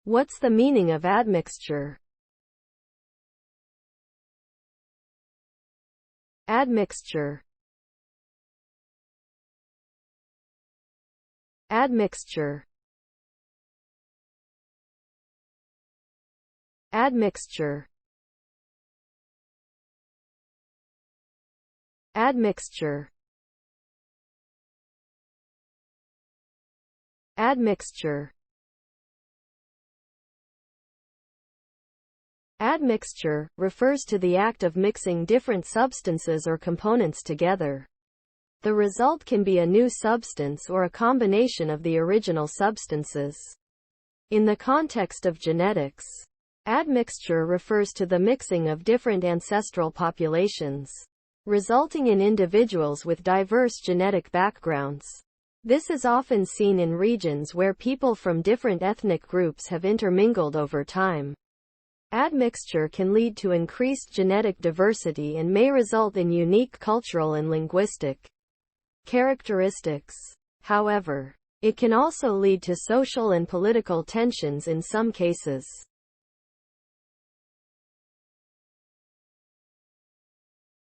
What's the meaning of admixture? Admixture. Admixture. Admixture. Admixture. Admixture. Admixture refers to the act of mixing different substances or components together. The result can be a new substance or a combination of the original substances. In the context of genetics, admixture refers to the mixing of different ancestral populations, resulting in individuals with diverse genetic backgrounds. This is often seen in regions where people from different ethnic groups have intermingled over time. Admixture can lead to increased genetic diversity and may result in unique cultural and linguistic characteristics. However, it can also lead to social and political tensions in some cases.